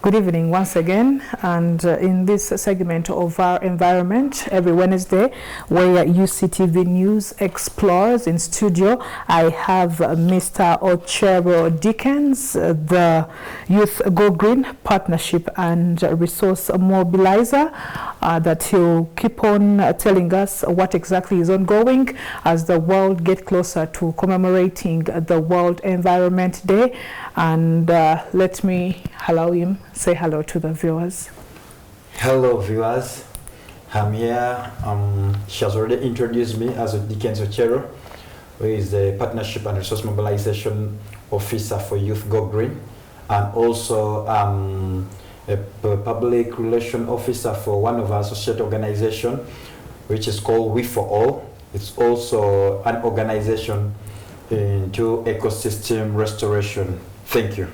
Good evening once again, and in this segment of our environment every Wednesday where UCTV News explores, in studio I have Mr. Ochero Dickenz, the Youth Go Green Partnership and Resource Mobilizer, that he'll keep on telling us what exactly is ongoing as the world gets closer to commemorating the World Environment Day. And let me allow him say hello to the viewers. Hello viewers, I'm here. She has already introduced me as Dickenz Ochero, who is the Partnership and Resource Mobilization Officer for Youth Go Green, and also a Public Relation Officer for one of our associate organizations, which is called We For All. It's also an organization into ecosystem restoration. Thank you.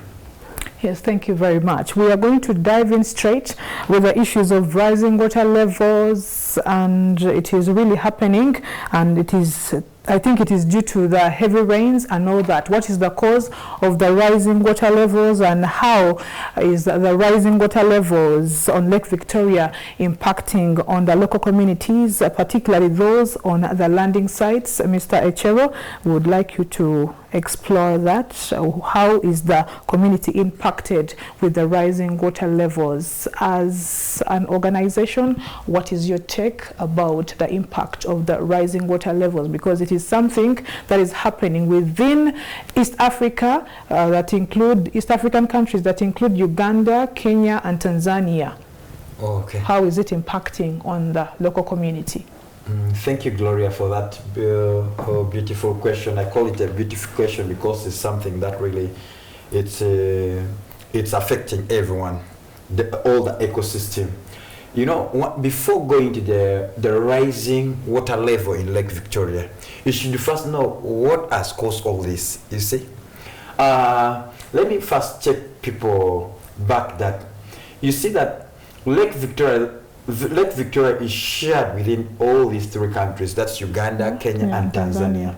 Yes, thank you very much. We are going to dive in straight with the issues of rising water levels, and it is really happening, and it is, I think it is due to the heavy rains and all that. What is the cause of the rising water levels, and how is the rising water levels on Lake Victoria impacting on the local communities, particularly those on the landing sites? Mr. Ochero, we would like you to explore that. How is the community impacted with the rising water levels? As an organization, what is your take about the impact of the rising water levels? Because it is something that is happening within East Africa, that include East African countries that include Uganda, Kenya, and Tanzania. Oh, okay. How is it impacting on the local community? Thank you, Gloria, for that beautiful question. I call it a beautiful question because it's something that really it's affecting everyone, all the ecosystem. You know, before going to the rising water level in Lake Victoria, you should first know what has caused all this, you see. Let me first take people back that, you see that Lake Victoria is shared within all these three countries. That's Uganda, Kenya, and Tanzania.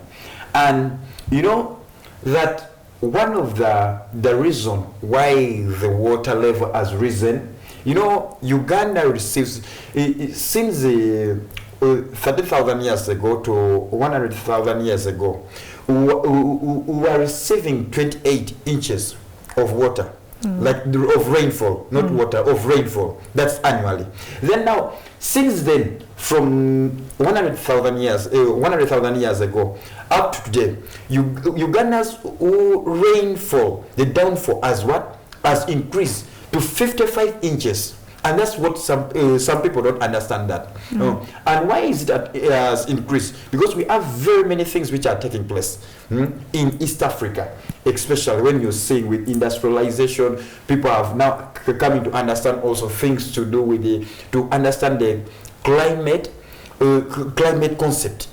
And you know that one of the reason why the water level has risen, you know, Uganda receives, since 30,000 years ago to 100,000 years ago, we were receiving 28 inches of water. Like of rainfall, not water, of rainfall. That's annually. Then now, since then, from 100,000 years ago up to today, Uganda's rainfall, the downfall, has increased to 55 inches. And that's what some people don't understand that. And why is it that it has increased? Because we have very many things which are taking place in East Africa, especially when you're seeing with industrialization. People have now coming to understand also things to do with to understand the climate concept.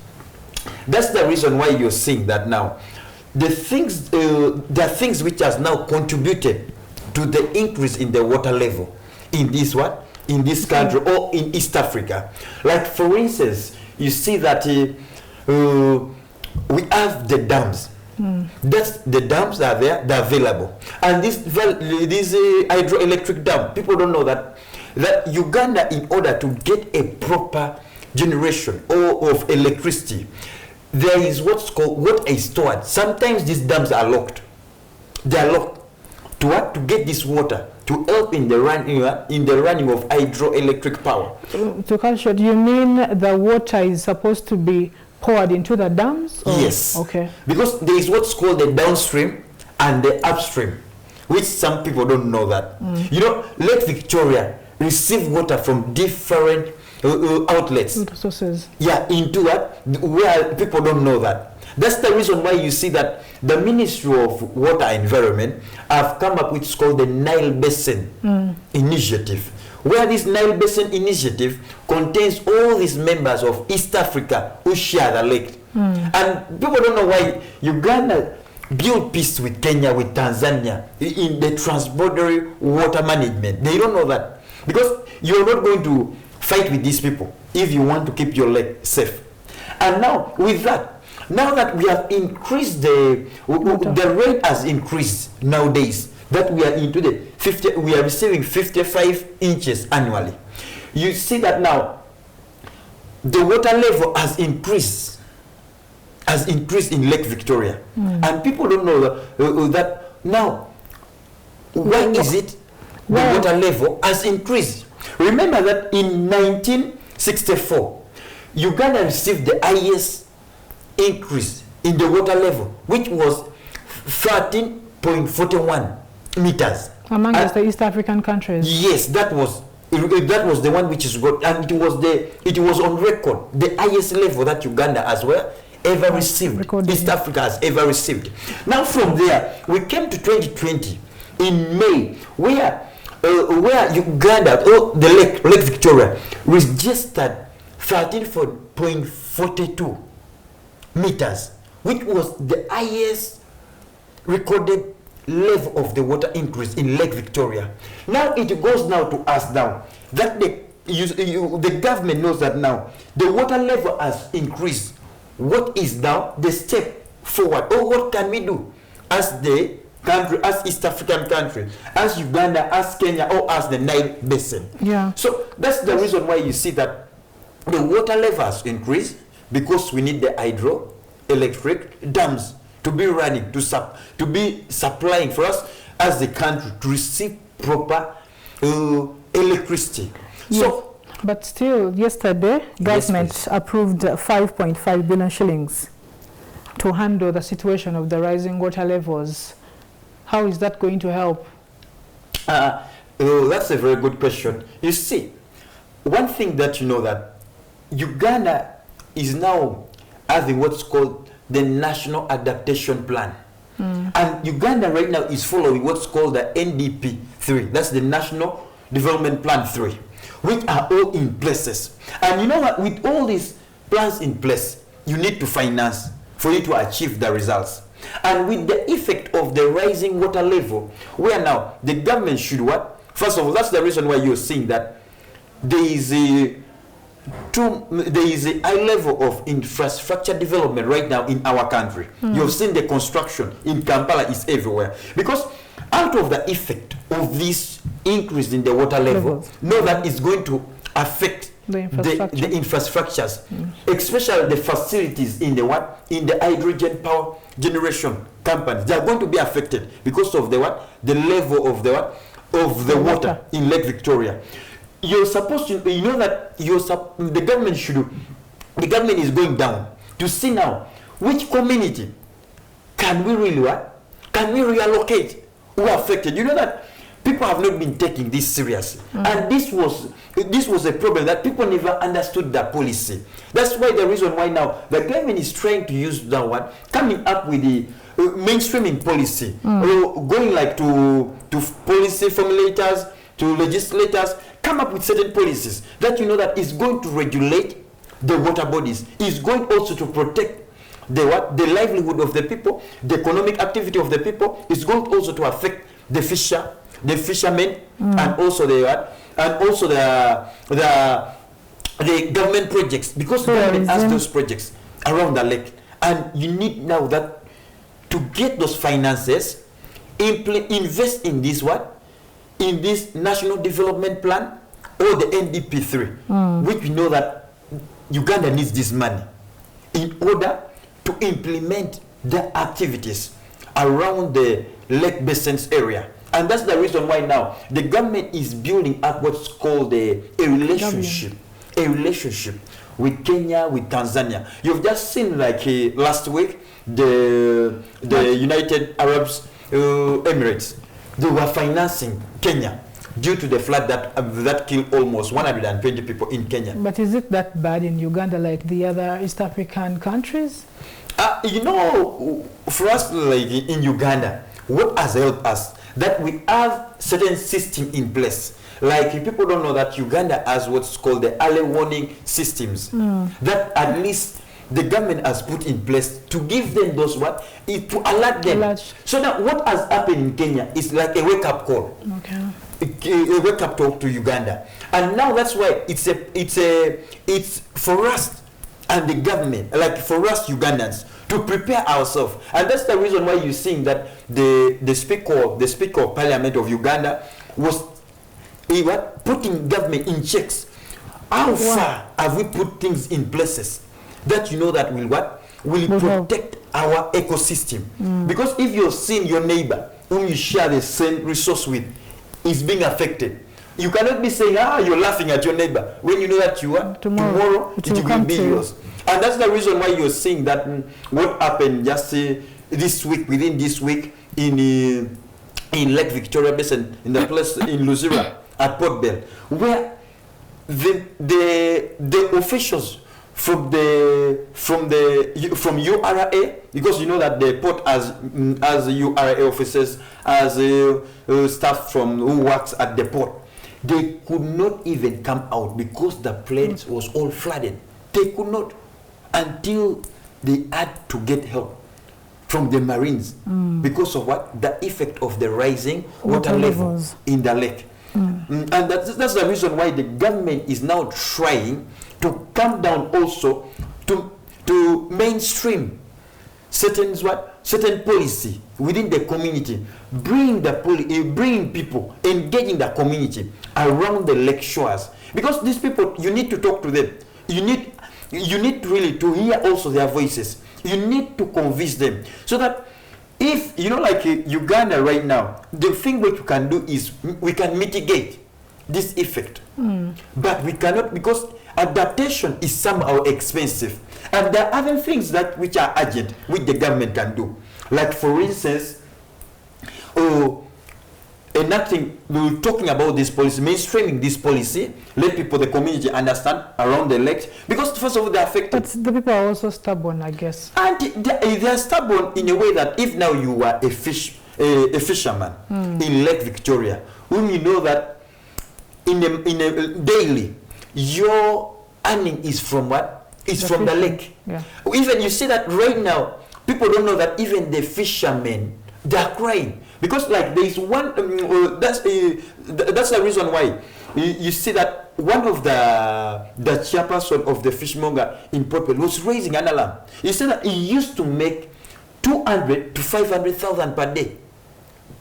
That's the reason why you're seeing that now. The things which has now contributed to the increase in the water level in this country or in East Africa. Like for instance, you see that we have the dams. That's the dams are there, they're available. And this hydroelectric dam, people don't know that Uganda, in order to get a proper generation of electricity, there is what's called water is stored. Sometimes these dams are locked. They are locked. To what? To get this water to help in the running of hydroelectric power. To cut short, you mean the water is supposed to be poured into the dams? Or? Yes. Okay. Because there is what's called the downstream and the upstream, which some people don't know that. You know, Lake Victoria receive water from different outlets. Sources. Yeah, into that, where people don't know that. That's the reason why you see that the Ministry of Water and Environment have come up with what's called the Nile Basin Initiative, where this Nile Basin Initiative contains all these members of East Africa who share the lake. And people don't know why Uganda built peace with Kenya, with Tanzania, in the transboundary water management. They don't know that. Because you're not going to fight with these people if you want to keep your lake safe. And now, with that, now that we have increased the rate has increased nowadays that we are into the 50, we are receiving 55 inches annually. You see that now the water level has increased in Lake Victoria. And people don't know that now. Why is it the water level has increased? Remember that in 1964, Uganda received the highest increase in the water level, which was 13.41 meters. Amongst the East African countries. Yes, that was the one which is good, and it was on record the highest level that Uganda as well ever received. East Africa has ever received. Now from there we came to 2020 in May, where Uganda, the Lake Victoria, registered 13.42 meters, which was the highest recorded level of the water increase in Lake Victoria. Now it goes now to us now that the government knows that now the water level has increased. What is now the step forward, or what can we do as the country, as East African country, as Uganda, as Kenya, or as the Nile Basin? Yeah. So that's the reason why you see that the water level has increased, because we need the hydroelectric dams to be running, to be supplying for us as the country to receive proper electricity. Yes. So, but still, yesterday, government approved 5.5 billion shillings to handle the situation of the rising water levels. How is that going to help? That's a very good question. You see, one thing that you know that Uganda is now having what's called the National Adaptation Plan. And Uganda right now is following what's called the NDP 3. That's the National Development Plan 3, which are all in places. And you know what, with all these plans in place, you need to finance for you to achieve the results. And with the effect of the rising water level, where now the government should what? First of all, that's the reason why you're seeing that there is a high level of infrastructure development right now in our country. You've seen the construction in Kampala is everywhere. Because out of the effect of this increase in the water level, know that it's going to affect the infrastructures, especially the facilities in the hydrogen power generation companies. They are going to be affected because of the level of the water in Lake Victoria. You're supposed to, you know that the government is going down to see now which community can we really reallocate who are affected. You know that people have not been taking this seriously, and this was a problem that people never understood the policy. That's why the reason why now the government is trying to use that one, coming up with the mainstreaming policy, going like to policy formulators, to legislators, come up with certain policies that you know that is going to regulate the water bodies, is going also to protect the livelihood of the people, the economic activity of the people, is going also to affect the fishermen, and also the government projects, because the government has those projects around the lake, and you need now that to get those finances, invest in this in this National Development Plan or the NDP3, which we know that Uganda needs this money in order to implement the activities around the Lake Basins area. And that's the reason why now the government is building up what's called a relationship with Kenya, with Tanzania. You've just seen like last week, the United Arab Emirates, they were financing Kenya due to the flood that killed almost 120 people in Kenya. But is it that bad in Uganda like the other East African countries? You know, for us, like in Uganda, what has helped us, that we have certain system in place. Like people don't know that Uganda has what's called the early warning systems, that at least the government has put in place to give them those to alert them. So now what has happened in Kenya is like a wake-up call. Okay. A wake-up call to Uganda. And now that's why it's for us and the government, like for us Ugandans, to prepare ourselves. And that's the reason why you're seeing that the Speaker of Parliament of Uganda was putting government in checks. How far have we put things in places that you know that will protect our ecosystem? Because if you're seeing your neighbor whom you share the same resource with is being affected, you cannot be saying, you're laughing at your neighbor, when you know that tomorrow it will be yours. And that's the reason why you're seeing that what happened just within this week in Lake Victoria Basin, in the place in Luzira at Port Bell, where the officials from URA, because you know that the port as URA officers, as staff who works at the port, they could not even come out because the place was all flooded. They could not, until they had to get help from the Marines because of the effect of the rising water levels in the lake. And that's the reason why the government is now trying to come down also to mainstream certain policy within the community, bring people, engaging the community around the lake shores, because these people, you need to talk to them. You need really to hear also their voices. You need to convince them, so that if like Uganda right now, the thing which we can do is we can mitigate this effect, but we cannot, because adaptation is somehow expensive, and there are other things which are urgent which the government can do, like for instance, we're talking about this policy, mainstreaming this policy, let people, the community understand around the lakes, because first of all, they're affected. But the people are also stubborn, I guess. And they're stubborn in a way that if now you are a fisherman in Lake Victoria, whom you know that in a daily, your earning is from what? It's from the lake. Yeah. Even you see that right now, people don't know that even the fishermen, they are crying. Because like there is one, that's the reason why you see that one of the chairperson of the fishmonger in Port Bell was raising an alarm. He said that he used to make 200 to 500,000 per day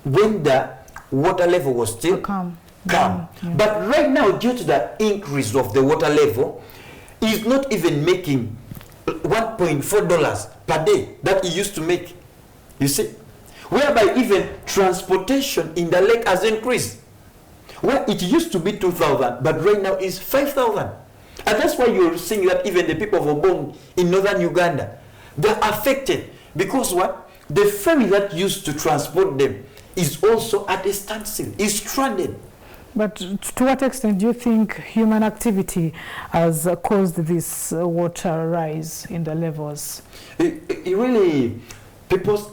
when the water level was still calm. Yeah. But right now, due to the increase of the water level, he's not even making $1.4 per day that he used to make. You see? Whereby even transportation in the lake has increased. Where it used to be 2,000, but right now is 5,000. And that's why you're seeing that even the people of Obong in northern Uganda, they're affected. Because what? The ferry that used to transport them is also at a standstill, is stranded. But to what extent do you think human activity has caused this water rise in the levels? It really... Because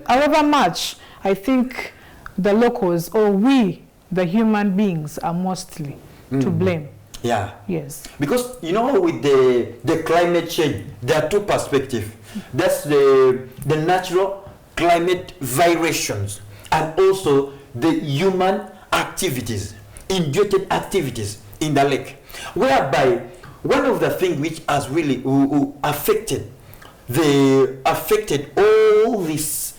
however much, I think the locals or we, the human beings, are mostly to blame. Yeah. Yes. Because, with the climate change, there are two perspectives. That's the natural climate variations and also the human activities, induced activities in the lake. Whereby, one of the things which has really affected all these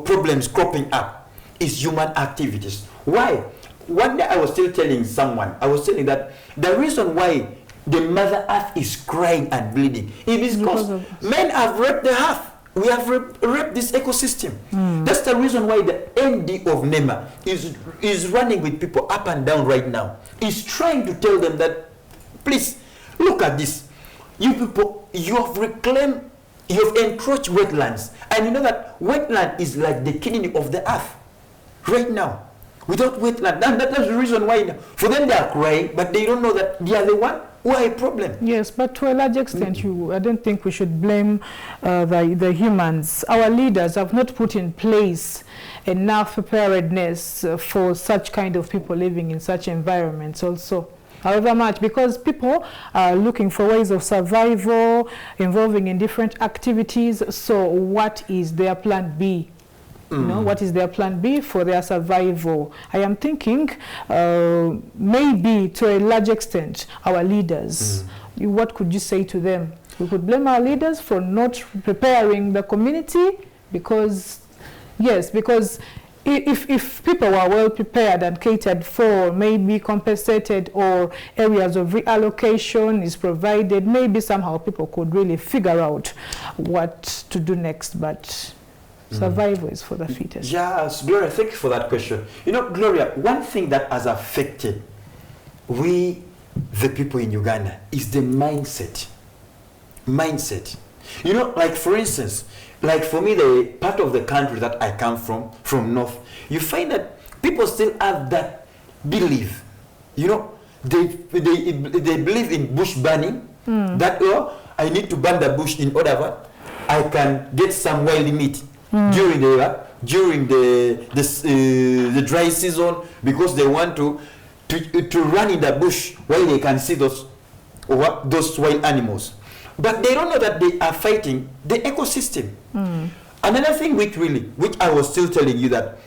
problems cropping up is human activities. Why? One day I was still telling someone, that the reason why the Mother Earth is crying and bleeding is because men have raped the earth. We have raped this ecosystem. That's the reason why the ND of NEMA is running with people up and down right now. Is trying to tell them that, please, look at this. You people, you have reclaimed, you have encroached wetlands. And you know that wetland is like the kidney of the earth. Right now. Without wetland. That's the reason why, for them they are crying, but they don't know that they are the one who are a problem. Yes, but to a large extent, I don't think we should blame the humans. Our leaders have not put in place enough preparedness for such kind of people living in such environments also. However much, because people are looking for ways of survival, involving in different activities. So what is their plan B? You know, what is their plan B for their survival? I am thinking maybe to a large extent our leaders. What could you say to them? We could blame our leaders for not preparing the community because, yes, because if people were well prepared and catered for, maybe compensated, or areas of reallocation is provided, maybe somehow people could really figure out what to do next. But survival is for the fittest. Yes, Gloria, thank you for that question. You know, Gloria, one thing that has affected we, the people in Uganda, is the mindset. You know, like for instance, like for me, the part of the country that I come from North, you find that people still have that belief. You know, they believe in bush burning, that, oh, I need to burn the bush in order that I can get some wild meat during the dry season, because they want to run in the bush while they can see those wild animals. But they don't know that they are fighting the ecosystem. Another thing which I was still telling you, that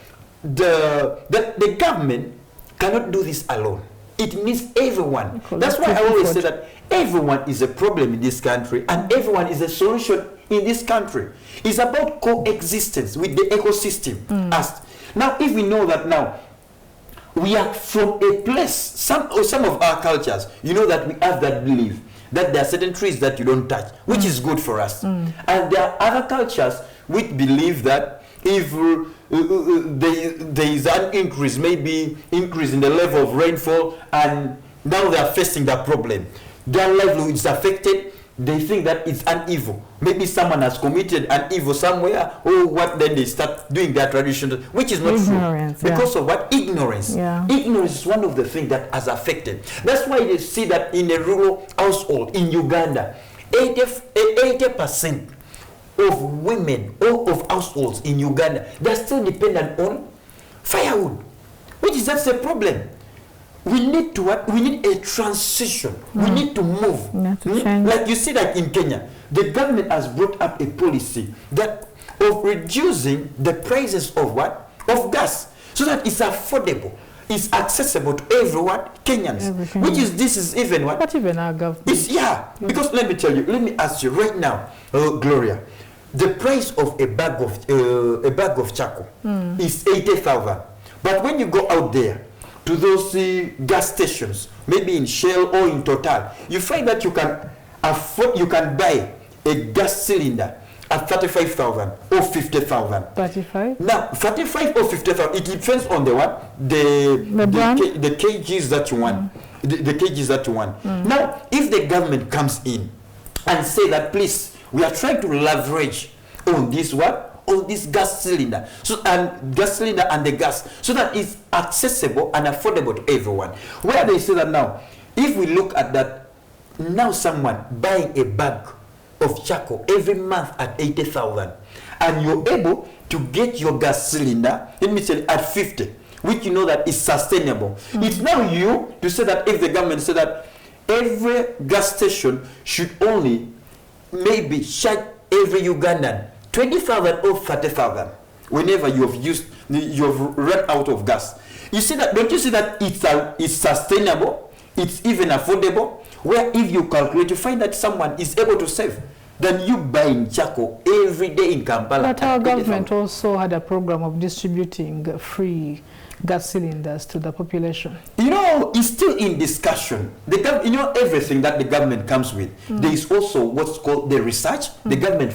the government cannot do this alone. It needs everyone. That's why I always say that everyone is a problem in this country and everyone is a solution in this country. It's about coexistence with the ecosystem. Now, if we know that now, we are from a place, some of our cultures, you know that we have that belief that there are certain trees that you don't touch, which is good for us. And there are other cultures which believe that if there is an increase, maybe increase in the level of rainfall, and now they are facing that problem, their livelihood is affected, they think that it's an evil. Maybe someone has committed an evil somewhere, or what, then they start doing their tradition, which is not Ignorance, true. Because of what? Ignorance. Ignorance is one of the things that has affected. That's why they see that in a rural household in Uganda, 80% of women or of households in Uganda, they're still dependent on firewood, which is, that's a problem. We need to what? We need a transition. We need to move. Like you see that in Kenya, the government has brought up a policy that of reducing the prices of what? Of gas, so that it's affordable, it's accessible to everyone, Kenyans. Which is, this is even what? Not even our government. It's, because let me tell you, let me ask you right now, Gloria, the price of a bag of charcoal is 80,000. But when you go out there to those gas stations, maybe in Shell or in Total, you find that you can afford, you can buy a gas cylinder at 35,000 or 50,000. 35? Now, 35 or 50,000, it depends on the what? The kgs that you want. The kgs that you want. Now, if the government comes in and say that, please, we are trying to leverage on this what? On this gas cylinder, and the gas, so that it's accessible and affordable to everyone. Where they say that now, if we look at that, now someone buying a bag of charcoal every month at 80,000, and you're able to get your gas cylinder, let me say, at 50, which you know that is sustainable. It's now you to say that if the government say that every gas station should only maybe charge every Ugandan 20,000 or 30,000 whenever you've run out of gas. You see that? Don't you see that it's sustainable? It's even affordable. Where if you calculate, you find that someone is able to save than you buying charcoal every day in Kampala. But our government also had a program of distributing free gas cylinders to the population. You know, it's still in discussion. You know, everything that the government comes with, there is also what's called the research. The government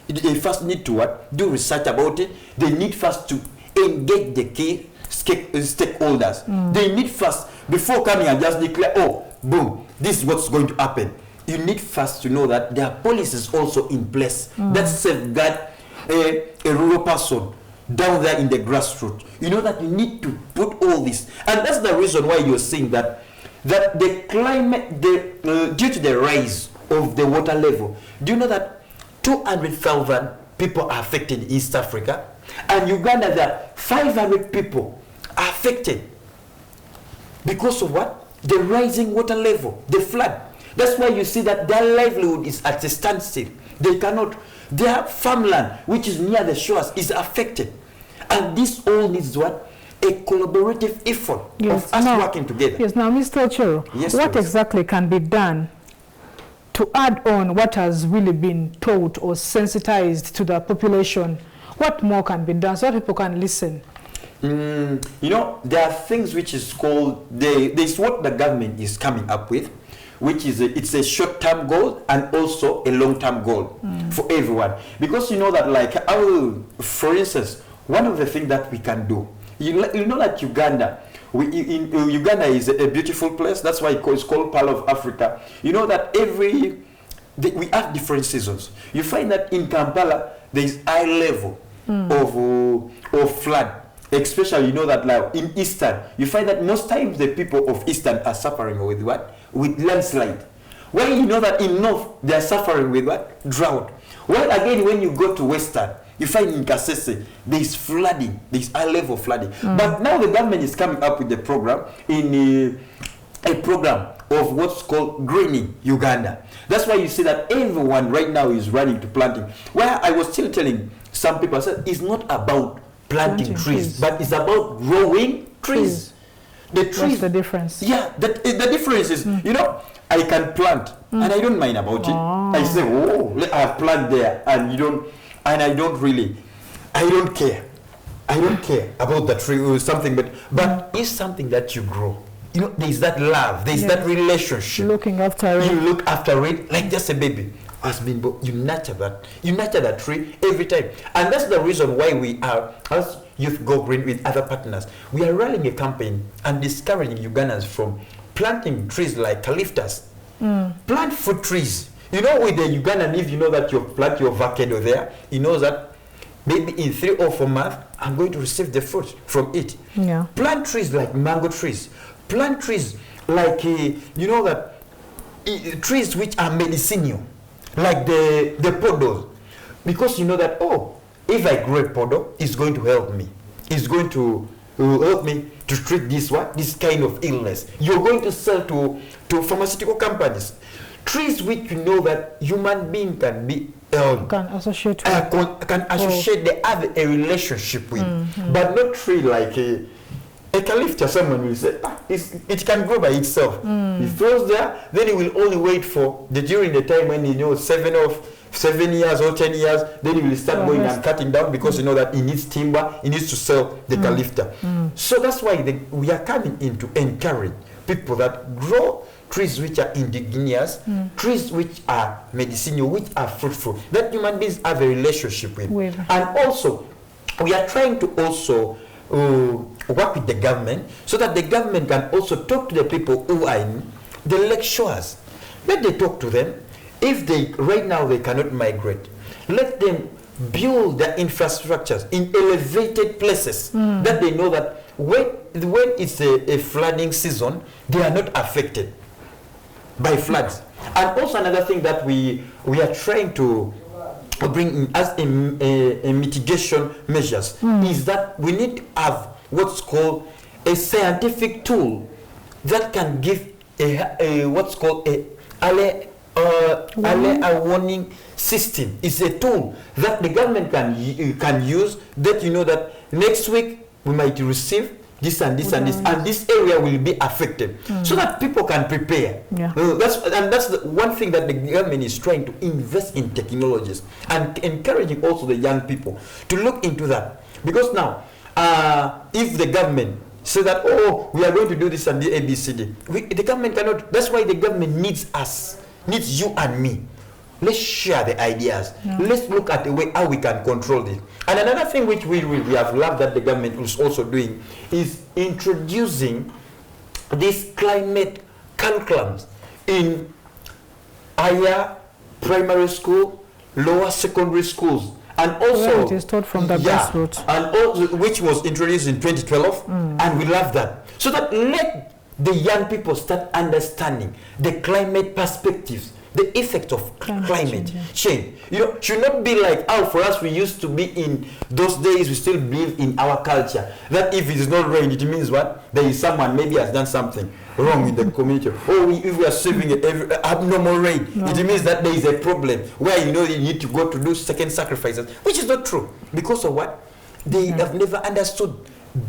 they first need to what? Do research about it. They need first to engage the key stakeholders. They need first, before coming and just declare, oh, boom, this is what's going to happen. You need first to know that there are policies also in place that safeguard a rural person down there in the grassroots. You know that you need to put all this. And that's the reason why you're seeing that the climate, due to the rise of the water level, do you know that 200,000 people are affected in East Africa, and Uganda, there are 500 people are affected because of what? The rising water level, the flood. That's why you see that their livelihood is at a standstill. They cannot, their farmland, which is near the shores, is affected. And this all needs what? A collaborative effort of us working together. Yes, now, Mr. Ochero, what exactly can be done to add on what has really been taught or sensitized to the population? What more can be done so that people can listen? You know, there are things which is called, there's what the government is coming up with, which is it's a short-term goal and also a long-term goal for everyone. Because you know that, like, for instance, one of the things that we can do, you know that Uganda, Uganda is a beautiful place. That's why it's called Pearl of Africa. You know that we have different seasons. You find that in Kampala, there is high level of flood. Especially, you know that, like, in Eastern, you find that most times the people of Eastern are suffering with what? With landslide. Well, you know that in North, they are suffering with what? Drought. Well, again, when you go to Western, you find in Kasese, there is flooding, there is high level flooding. But now the government is coming up with a program, a program of what's called greening Uganda. That's why you see that everyone right now is running to planting. Well, I was still telling some people, I said, it's not about planting trees, but it's about growing trees. The trees. What's the difference? Yeah, the difference is, you know, I can plant and I don't mind about it. I say, oh, I have plant there, and I don't care. I don't care about the tree or something, but it's something that you grow. You know, there's that love, there's that relationship. Looking after it. You look after it like just a baby. Has been, you nurture that tree every time. And that's the reason why we are, as Youth Go Green with other partners, we are running a campaign and discouraging Ugandans from planting trees like eucalyptus. Plant fruit trees. You know, with the Ugandan, if you know that you plant your avocado there, you know that maybe in 3 or 4 months, I'm going to receive the fruit from it. Yeah. Plant trees like mango trees. Plant trees like, you know that, trees which are medicinal, like the podos. Because you know that, oh, if I grow a podo, it's going to help me. It's going to help me to treat this kind of illness. You're going to sell to pharmaceutical companies. Trees which you know that human being can be can associate with. They have a relationship with, but not tree like a eucalyptus. Someone will say, it can grow by itself. It throws there, then it will only wait for during the time when 7 years or 10 years, then it will start going and cutting down, because you know that it needs timber, it needs to sell the eucalyptus. So that's why we are coming in to encourage people that grow trees which are indigenous, trees which are medicinal, which are fruitful, that human beings have a relationship with. And also, we are trying to also work with the government, so that the government can also talk to the people who are in the lecturers. Let them talk to them. If right now they cannot migrate, let them build their infrastructures in elevated places, that they know that when it's a flooding season, they are not affected by floods. And also another thing that we are trying to bring in as a mitigation measures is that we need to have what's called a scientific tool that can give a what's called a warning system. It's a tool that the government can use, that you know that next week we might receive this and this and this, and this area will be affected, so that people can prepare. That's the one thing that the government is trying to invest in technologies, and encouraging also the young people to look into that. Because now, if the government say that, oh, we are going to do this and the ABCD, the government cannot. That's why the government needs us, needs you and me. Let's share the ideas. Let's look at the way how we can control this. And another thing which we have loved that the government is also doing is introducing these climate curriculums in higher primary school, lower secondary schools, and also it is taught from the grassroots, and also which was introduced in 2012, and we love that. So that let the young people start understanding the climate perspectives, the effect of climate change. You know, should not be like, for us, we used to be in those days, we still believe in our culture, that if it is not rain, it means what? There is someone maybe has done something wrong in the community. Or if we are receiving abnormal rain, it means that there is a problem where you know you need to go to do second sacrifices, which is not true. Because of what? They have never understood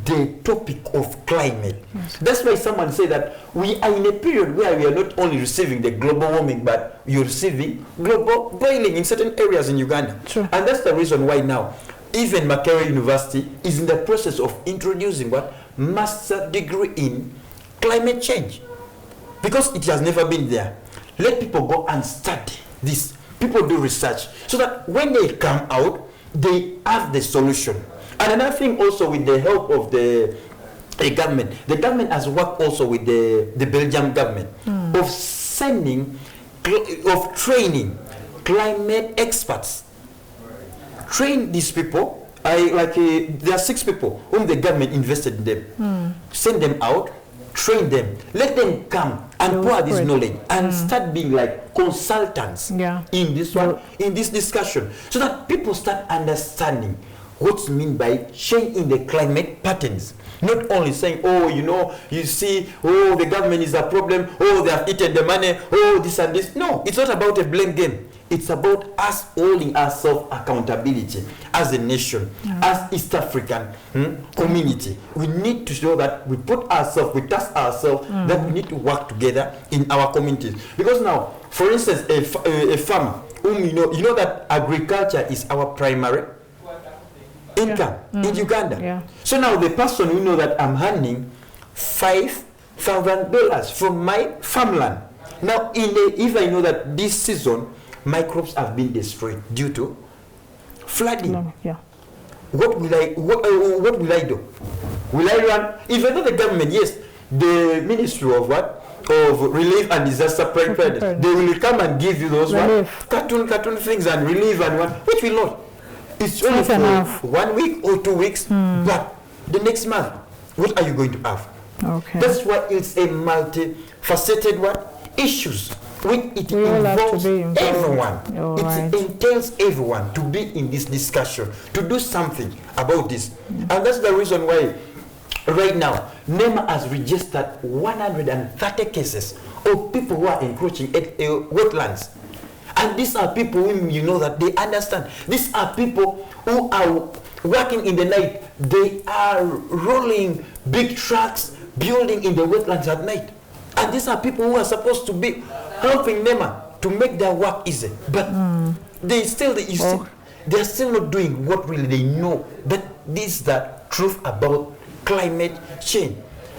the topic of climate. Yes. That's why someone say that we are in a period where we are not only receiving the global warming, but you're receiving global boiling in certain areas in Uganda. True. And that's the reason why now even Makerere University is in the process of introducing what? Master degree in climate change. Because it has never been there. Let people go and study this. People do research so that when they come out, they have the solution. And another thing also, with the help of the government has worked also with the Belgian government of sending, of training climate experts. Train these people. There are 6 people whom the government invested in them. Send them out, train them, let them come and pour this knowledge and start being like consultants in this in this discussion, so that people start understanding what's meant by change in the climate patterns. Not only saying, oh, you see, oh, the government is a problem, oh, they have eaten the money, oh, this and this. No, it's not about a blame game. It's about us holding ourselves accountability as a nation, as East African community. We need to show that we task ourselves that we need to work together in our communities. Because now, for instance, a farmer, whom you know that agriculture is our primary income in Uganda. So now the person who know that I'm earning $5,000 from my farmland. Now, if I know that this season my crops have been destroyed due to flooding, what will I do? Will I run? Even though the government, yes, the Ministry of Relief and Disaster Preparedness, they will come and give you those cartoon things and relief and which will not. It's only for 1 week or 2 weeks, but the next month, what are you going to have? Okay. That's why it's a multifaceted issues. It involves everyone. It entails everyone to be in this discussion, to do something about this. And that's the reason why right now, NEMA has registered 130 cases of people who are encroaching wetlands. And these are people whom you know that they understand. These are people who are working in the night. They are rolling big trucks, building in the wetlands at night. And these are people who are supposed to be helping NEMA to make their work easy. But they're still not doing what really they know. That this is the truth about climate change.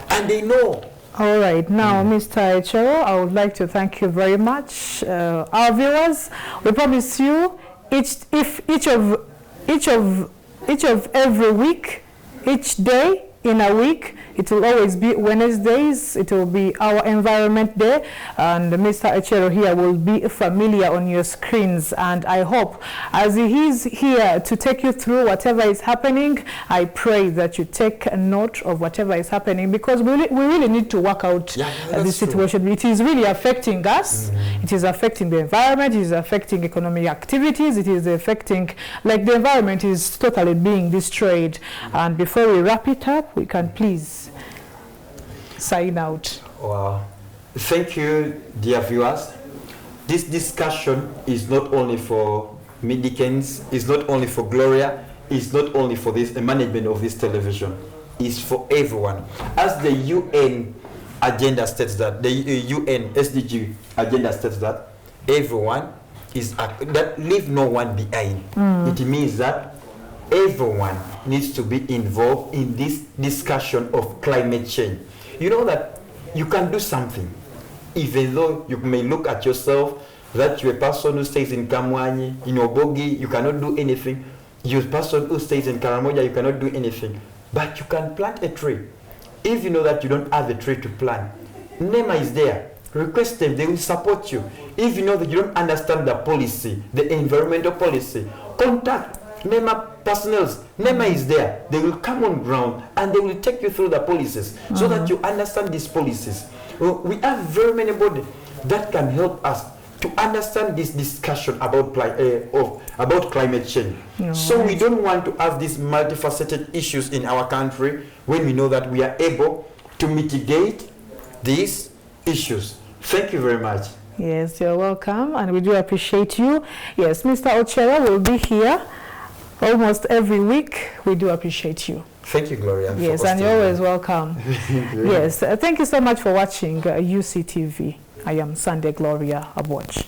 And they know. All right, now, Mr. Ochero, I would like to thank you very much. Our viewers, we promise you each of every week, each day in a week. It will always be Wednesdays. It will be our Environment Day. And Mr. Ochero here will be familiar on your screens. And I hope, as he is here to take you through whatever is happening, I pray that you take a note of whatever is happening, because we really need to work out this situation. It is really affecting us. It is affecting the environment. It is affecting economic activities. It is affecting, like, the environment is totally being destroyed. And before we wrap it up, we can please sign out. Wow. Thank you, dear viewers. This discussion is not only for Dickenz, it's not only for Gloria, it's not only for the management of this television, it's for everyone. As the UN agenda states that, the UN SDG agenda states that everyone is, that leave no one behind. It means that everyone needs to be involved in this discussion of climate change. You know that you can do something, even though you may look at yourself that you're a person who stays in Kamwani, in Obogi, you cannot do anything. You're a person who stays in Karamoja, you cannot do anything. But you can plant a tree. If you know that you don't have a tree to plant, NEMA is there. Request them, they will support you. If you know that you don't understand the policy, the environmental policy, contact NEMA personnel. NEMA is there. They will come on ground and they will take you through the policies so that you understand these policies. We have very many bodies that can help us to understand this discussion about climate change. So we don't want to have these multifaceted issues in our country when we know that we are able to mitigate these issues. Thank you very much. Yes, you're welcome, and we do appreciate you. Yes, Mr. Ochero will be here almost every week. We do appreciate you. Thank you, Gloria. Yes, and you're always welcome. Yes, thank you so much for watching UCTV. I am Sunday Gloria Aboch.